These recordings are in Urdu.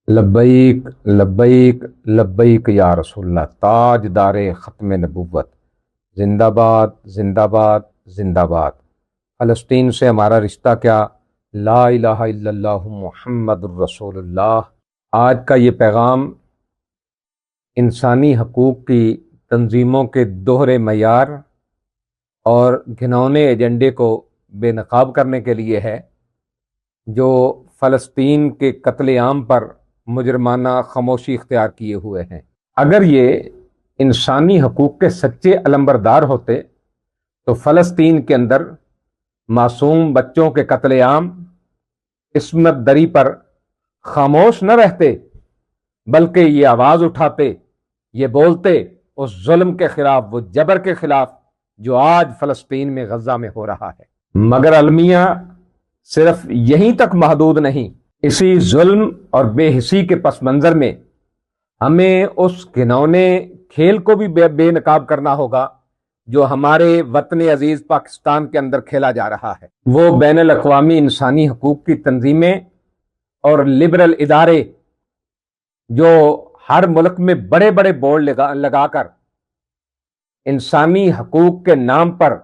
لبیک لبیک لبیک یا رسول اللہ، تاج دار ختم نبوت، زندہ باد زندہ باد زندہ باد۔ فلسطین سے ہمارا رشتہ کیا؟ لا الہ الا اللہ محمد الرسول اللہ۔ آج کا یہ پیغام انسانی حقوق کی تنظیموں کے دوہرے معیار اور گھنونے ایجنڈے کو بے نقاب کرنے کے لیے ہے، جو فلسطین کے قتل عام پر مجرمانہ خاموشی اختیار کیے ہوئے ہیں۔ اگر یہ انسانی حقوق کے سچے علمبردار ہوتے تو فلسطین کے اندر معصوم بچوں کے قتل عام، عصمت دری پر خاموش نہ رہتے، بلکہ یہ آواز اٹھاتے، یہ بولتے اس ظلم کے خلاف، وہ جبر کے خلاف جو آج فلسطین میں غزہ میں ہو رہا ہے۔ مگر المیہ صرف یہیں تک محدود نہیں۔ اسی ظلم اور بے حسی کے پس منظر میں ہمیں اس گھنونے کھیل کو بھی بے نقاب کرنا ہوگا جو ہمارے وطن عزیز پاکستان کے اندر کھیلا جا رہا ہے۔ وہ بین الاقوامی انسانی حقوق کی تنظیمیں اور لبرل ادارے جو ہر ملک میں بڑے بڑے بورڈ لگا کر انسانی حقوق کے نام پر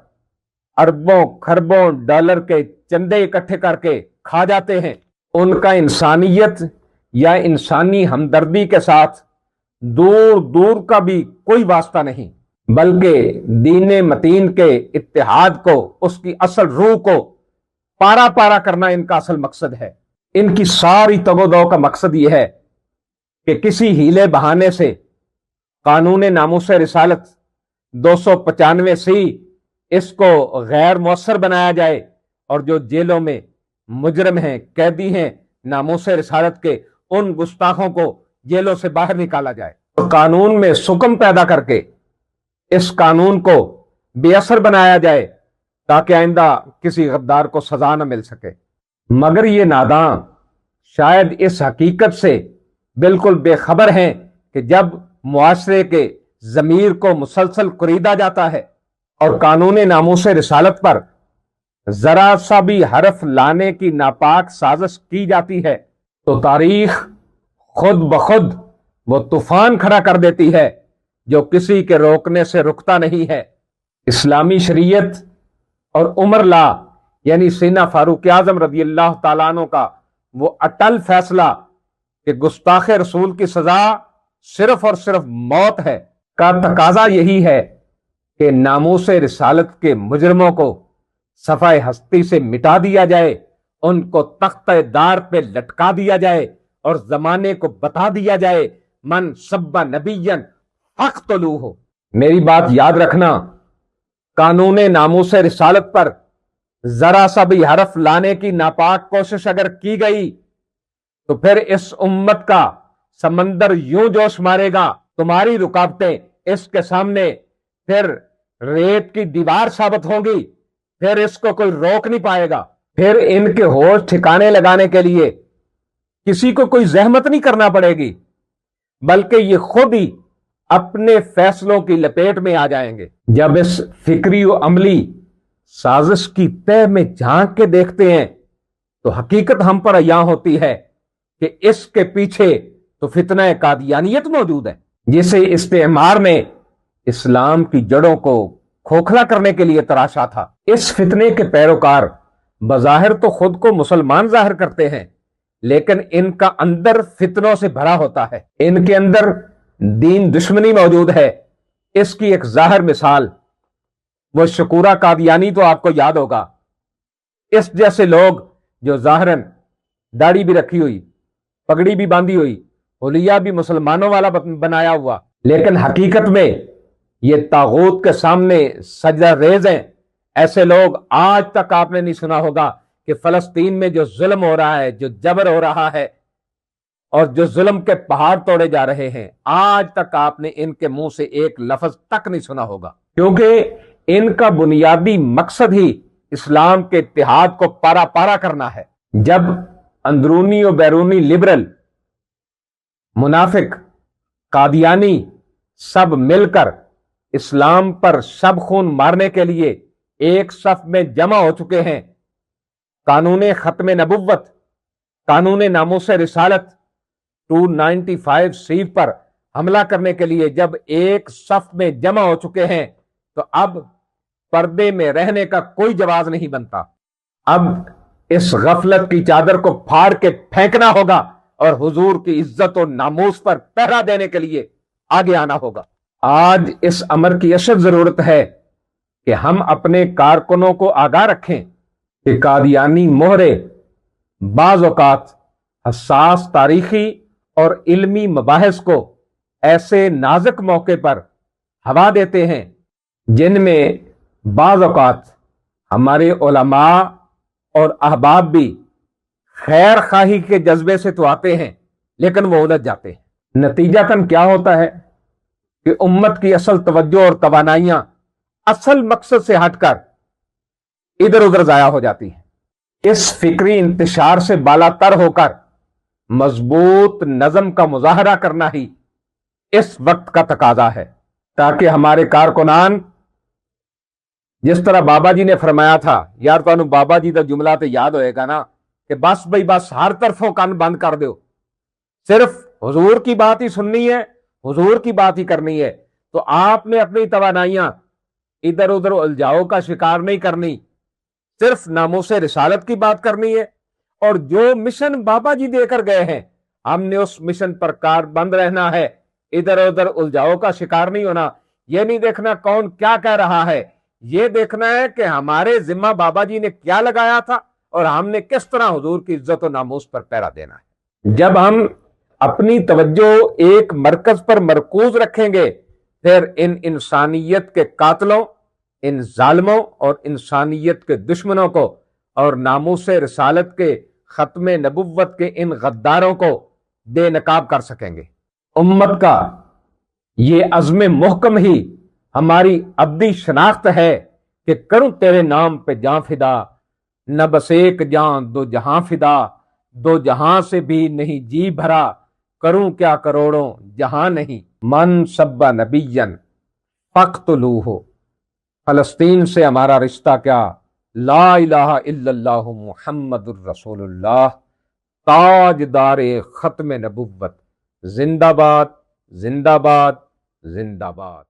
اربوں خربوں ڈالر کے چندے اکٹھے کر کے کھا جاتے ہیں، ان کا انسانیت یا انسانی ہمدردی کے ساتھ دور دور کا بھی کوئی واسطہ نہیں، بلکہ دین متین کے اتحاد کو، اس کی اصل روح کو پارا پارا کرنا ان کا اصل مقصد ہے۔ ان کی ساری تگ و دو کا مقصد یہ ہے کہ کسی ہیلے بہانے سے قانون ناموس رسالت 295 اس کو غیر مؤثر بنایا جائے، اور جو جیلوں میں مجرم ہیں، قیدی ہیں ناموس رسالت کے، ان گستاخوں کو جیلوں سے باہر نکالا جائے، اور قانون میں سکم پیدا کر کے اس قانون کو بے اثر بنایا جائے تاکہ آئندہ کسی غدار کو سزا نہ مل سکے۔ مگر یہ ناداں شاید اس حقیقت سے بالکل بے خبر ہیں کہ جب معاشرے کے ضمیر کو مسلسل کریدا جاتا ہے اور قانون ناموس رسالت پر ذرا سا بھی حرف لانے کی ناپاک سازش کی جاتی ہے، تو تاریخ خود بخود وہ طوفان کھڑا کر دیتی ہے جو کسی کے روکنے سے رکتا نہیں ہے۔ اسلامی شریعت اور عمر لا یعنی سیدنا فاروق اعظم رضی اللہ تعالیٰ عنہ کا وہ اٹل فیصلہ کہ گستاخ رسول کی سزا صرف اور صرف موت ہے کا تقاضا یہی ہے کہ ناموس رسالت کے مجرموں کو صفحہ ہستی سے مٹا دیا جائے، ان کو تختہ دار پہ لٹکا دیا جائے، اور زمانے کو بتا دیا جائے من سب نبیا فاقتلوہ۔ میری بات یاد رکھنا، قانون ناموس رسالت پر ذرا سا بھی حرف لانے کی ناپاک کوشش اگر کی گئی تو پھر اس امت کا سمندر یوں جوش مارے گا، تمہاری رکاوٹیں اس کے سامنے پھر ریت کی دیوار ثابت ہوں گی، پھر اس کو کوئی روک نہیں پائے گا۔ پھر ان کے ہوش ٹھکانے لگانے کے لیے کسی کو کوئی زحمت نہیں کرنا پڑے گی، بلکہ یہ خود ہی اپنے فیصلوں کی لپیٹ میں آ جائیں گے۔ جب اس فکری و عملی سازش کی تہ میں جھانک کے دیکھتے ہیں تو حقیقت ہم پر عیاں ہوتی ہے کہ اس کے پیچھے تو فتنہ قادیانیت موجود ہے، جسے استعمار نے اسلام کی جڑوں کو کھوکھلا کرنے کے لیے تراشا تھا۔ اس فتنے کے پیروکار بظاہر تو خود کو مسلمان ظاہر کرتے ہیں، لیکن ان کا اندر فتنوں سے بھرا ہوتا ہے، ان کے اندر دین دشمنی موجود ہے۔ اس کی ایک ظاہر مثال وہ شکورہ قادیانی تو آپ کو یاد ہوگا، اس جیسے لوگ جو ظاہراً داڑھی بھی رکھی ہوئی، پگڑی بھی باندھی ہوئی، حلیہ بھی مسلمانوں والا بنایا ہوا، لیکن حقیقت میں یہ طاغوت کے سامنے سجدہ ریز ہیں۔ ایسے لوگ آج تک آپ نے نہیں سنا ہوگا کہ فلسطین میں جو ظلم ہو رہا ہے، جو جبر ہو رہا ہے، اور جو ظلم کے پہاڑ توڑے جا رہے ہیں، آج تک آپ نے ان کے منہ سے ایک لفظ تک نہیں سنا ہوگا، کیونکہ ان کا بنیادی مقصد ہی اسلام کے اتحاد کو پارا پارا کرنا ہے۔ جب اندرونی و بیرونی لبرل، منافق، قادیانی سب مل کر اسلام پر شب خون مارنے کے لیے ایک صف میں جمع ہو چکے ہیں، قانون ختم نبوت، قانون ناموس رسالت 295 سیف پر حملہ کرنے کے لیے جب ایک صف میں جمع ہو چکے ہیں تو اب پردے میں رہنے کا کوئی جواز نہیں بنتا. اب اس غفلت کی چادر کو پھاڑ کے پھینکنا ہوگا اور حضور کی عزت و ناموس پر پہرا دینے کے لیے آگے آنا ہوگا. آج اس امر کی اشد ضرورت ہے کہ ہم اپنے کارکنوں کو آگاہ رکھیں کہ قادیانی مہرے بعض اوقات حساس تاریخی اور علمی مباحث کو ایسے نازک موقع پر ہوا دیتے ہیں جن میں بعض اوقات ہمارے علماء اور احباب بھی خیر خواہی کے جذبے سے تو آتے ہیں لیکن وہ الجھ جاتے ہیں. نتیجتاً کیا ہوتا ہے کہ امت کی اصل توجہ اور توانائیاں اصل مقصد سے ہٹ کر ادھر ادھر ضائع ہو جاتی ہیں. اس فکری انتشار سے بالا تر ہو کر مضبوط نظم کا مظاہرہ کرنا ہی اس وقت کا تقاضا ہے تاکہ ہمارے کارکنان، جس طرح بابا جی نے فرمایا تھا، یار تو بابا جی کا جملہ تو یاد ہوئے گا نا کہ بس بھائی بس ہر طرفوں کان بند کر دو، صرف حضور کی بات ہی سننی ہے، حضور کی بات ہی کرنی ہے. تو آپ نے اپنی توانائیاں ادھر ادھر الجھاؤ کا شکار نہیں کرنی، صرف ناموس رسالت کی بات کرنی ہے. اور جو مشن بابا جی دے کر گئے ہیں ہم نے اس مشن پر کار بند رہنا ہے، ادھر ادھر الجھاؤ کا شکار نہیں ہونا. یہ نہیں دیکھنا کون کیا کہہ رہا ہے، یہ دیکھنا ہے کہ ہمارے ذمہ بابا جی نے کیا لگایا تھا اور ہم نے کس طرح حضور کی عزت و ناموس پر پہرا دینا ہے. جب ہم اپنی توجہ ایک مرکز پر مرکوز رکھیں گے پھر ان انسانیت کے قاتلوں، ان ظالموں اور انسانیت کے دشمنوں کو اور ناموس رسالت کے ختم نبوت کے ان غداروں کو بے نقاب کر سکیں گے. امت کا یہ عزم محکم ہی ہماری ابدی شناخت ہے کہ کروں تیرے نام پہ جاں فدا، نہ بس ایک جان دو جہاں فدا، دو جہاں سے بھی نہیں جی بھرا، کروں کیا کروڑوں جہاں نہیں. من سب نبیًا فاقتلوہ، فلسطین سے ہمارا رشتہ کیا، لا الہ الا اللہ محمد الرسول اللہ، تاجدار ختم نبوت، زندہ باد زندہ باد زندہ باد.